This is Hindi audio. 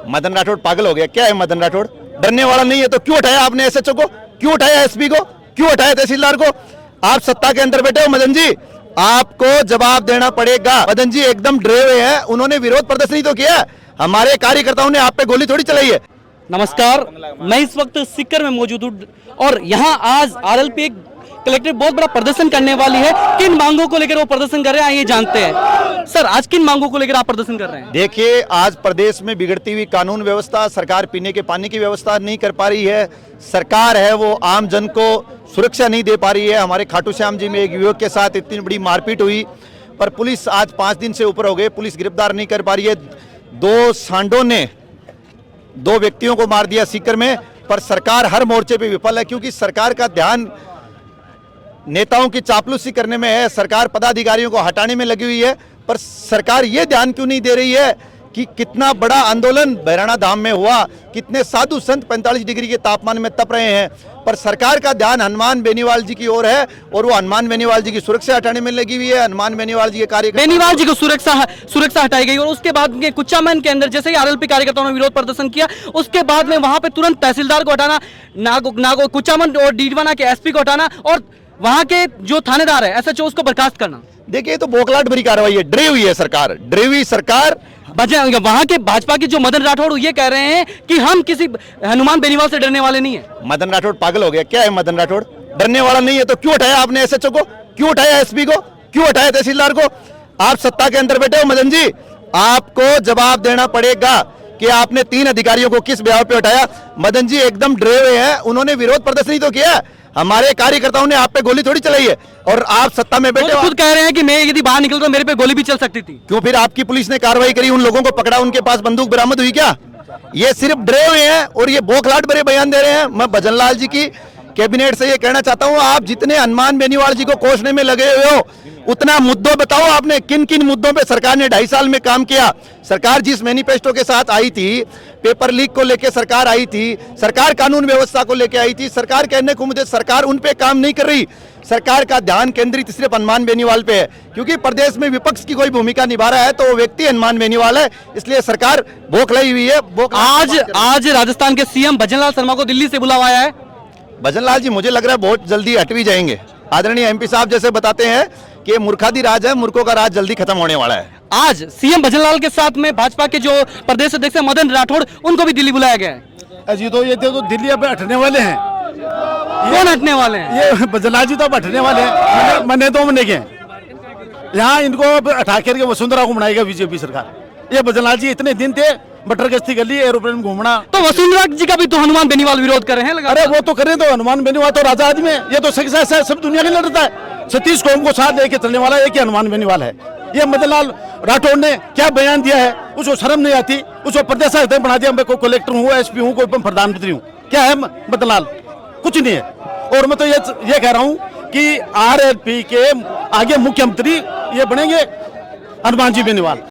मदन राठौड़ पागल हो गया क्या है? मदन राठौड़ डरने वाला नहीं है तो क्यों उठाया आपने एसएचओ को, क्यों उठाया एसपी को, क्यों उठाया तहसीलदार को? आप सत्ता के अंदर बैठे हो मदन जी, आपको जवाब देना पड़ेगा। मदन जी एकदम डरे हुए हैं, उन्होंने विरोध प्रदर्शन ही तो किया, हमारे कार्यकर्ताओं ने आप पे गोली थोड़ी चलाई है। नमस्कार, मैं इस वक्त सीकर में मौजूद हूँ और यहाँ आज आरएलपी कलेक्टर बहुत बड़ा प्रदर्शन करने वाली है। किन मांगों को लेकर वो प्रदर्शन कर रहे हैं ये जानते हैं। सर, आज किन मांगों को लेकर आप प्रदर्शन कर रहे हैं? देखिए, आज प्रदेश में बिगड़ती हुई कानून व्यवस्था, सरकार पीने के पानी की व्यवस्था नहीं कर पा रही है, सरकार है वो आम जन को सुरक्षा नहीं दे पा रही है। हमारे खाटू श्याम जी में एक युवक के साथ इतनी बड़ी मारपीट हुई, पर पुलिस आज 5 दिन से ऊपर हो गए, पुलिस गिरफ्तार नहीं कर पा रही है। 2 सांडों ने 2 व्यक्तियों को मार दिया सीकर में, पर सरकार हर मोर्चे पे विफल है, क्योंकि सरकार का ध्यान नेताओं की चापलूसी करने में है, सरकार पदाधिकारियों को हटाने में लगी हुई है। पर सरकार ये ध्यान क्यों नहीं दे रही है कि कितना बड़ा आंदोलन बहराणा धाम में हुआ, कितने साधु संत 45 डिग्री के तापमान में तप रहे हैं, पर सरकार का ध्यान हनुमान बेनीवाल जी की ओर है और वो हनुमान बेनीवाल जी की सुरक्षा हटाने में लगी हुई है। हनुमान बेनीवाल जी के कार्य बेनीवाल जी को सुरक्षा हटाई गई और उसके बाद कुचामन के अंदर जैसे ही आरएलपी कार्यकर्ताओं ने विरोध प्रदर्शन किया, उसके बाद में वहां पे तुरंत तहसीलदार को हटाना, नागो कुचामन और डीडवाना के एसपी को हटाना और वहां के जो थानेदार है एसएचओ उसको बर्खास्त करना। देखिए, तो बोखलाट भरी कार्रवाई है, डरी हुई है सरकार, डरी हुई सरकार। वहां के भाजपा के जो मदन राठौड़ ये कह रहे हैं कि हम किसी हनुमान बेनीवाल से डरने वाले नहीं है। मदन राठौड़ पागल हो गया क्या है? मदन राठौड़ डरने वाला नहीं है तो क्यों उठाया आपने एसएचओ को, क्यों उठाया एसपी को, क्यों उठाया तहसीलदार को? आप सत्ता के अंदर बैठे हो मदन जी, आपको जवाब देना पड़ेगा कि आपने 3 अधिकारियों को किस ब्याह पे उठाया। मदन जी एकदम डरे हुए हैं, उन्होंने विरोध प्रदर्शन ही तो किया, हमारे कार्यकर्ताओं ने आप पे गोली थोड़ी चलाई है और आप सत्ता में बैठे खुद कह रहे हैं कि मैं यदि बाहर निकलता तो मेरे पे गोली भी चल सकती थी। क्यों फिर आपकी पुलिस ने कार्रवाई करी, उन लोगों को पकड़ा, उनके पास बंदूक बरामद हुई क्या? ये सिर्फ डरे हुए हैं और ये बोखलाट भरे बयान दे रहे हैं। मैं भजनलाल जी की कैबिनेट से ये कहना चाहता हूं, आप जितने हनुमान बेनीवाल जी को कोसने में लगे हुए हो, उतना मुद्दों बताओ आपने किन किन मुद्दों पे सरकार ने 2.5 साल में काम किया। सरकार जिस मैनिफेस्टो के साथ आई थी, पेपर लीक को लेकर सरकार आई थी, सरकार कानून व्यवस्था को लेकर आई थी, सरकार कहने को मुझे सरकार उन पे काम नहीं कर रही। सरकार का ध्यान केंद्रित सिर्फ हनुमान बेनीवाल पे है, क्योंकि प्रदेश में विपक्ष की कोई भूमिका निभा रहा है तो वो व्यक्ति हनुमान बेनीवाल है, इसलिए सरकार बौखलाई हुई है। आज राजस्थान के सीएम भजनलाल शर्मा को दिल्ली से बुलावा आया है। भजनलाल जी मुझे लग रहा है बहुत जल्दी हट भी जाएंगे। आदरणीय एमपी साहब जैसे बताते हैं कि मूर्खादी राज है, मूर्खों का राज जल्दी खत्म होने वाला है। आज सीएम भजनलाल के साथ में भाजपा के जो प्रदेश अध्यक्ष मदन राठौड़, उनको भी दिल्ली बुलाया गया है। अजी तो ये तो दिल्ली अब हटने वाले हैं। कौन हटने वाले हैं? ये भजनलाल जी तो अब हटने वाले हैं, मने तो मने के यहाँ इनको हटा करके वसुंधरा को बनाएगा बीजेपी सरकार। ये भजनलाल जी इतने दिन थे, बटर गश्ती गली, एरोप्लेन घूमना। तो वसुंधरा जी का भी तो हनुमान बेनीवाल विरोध कर रहे हैं। अरे वो तो करे, तो हनुमान बेनीवाल तो राजा आदमी है, ये तो सब दुनिया के लड़ता है। 36 कौम को साथ लेके चलने वाला एक ही हनुमान बेनीवाल है। ये मदनलाल राठौड़ ने क्या बयान दिया है, उसको शर्म नहीं आती, उसको प्रदेश अध्यक्ष बना दिया। मैं कोई कलेक्टर हूँ, एसपी हूँ, कोई प्रधानमंत्री हूँ, क्या है मदनलाल? कुछ नहीं है। और मैं तो ये कह रहा हूँ कि आरएलपी के आगे मुख्यमंत्री ये बनेंगे हनुमान जी बेनीवाल।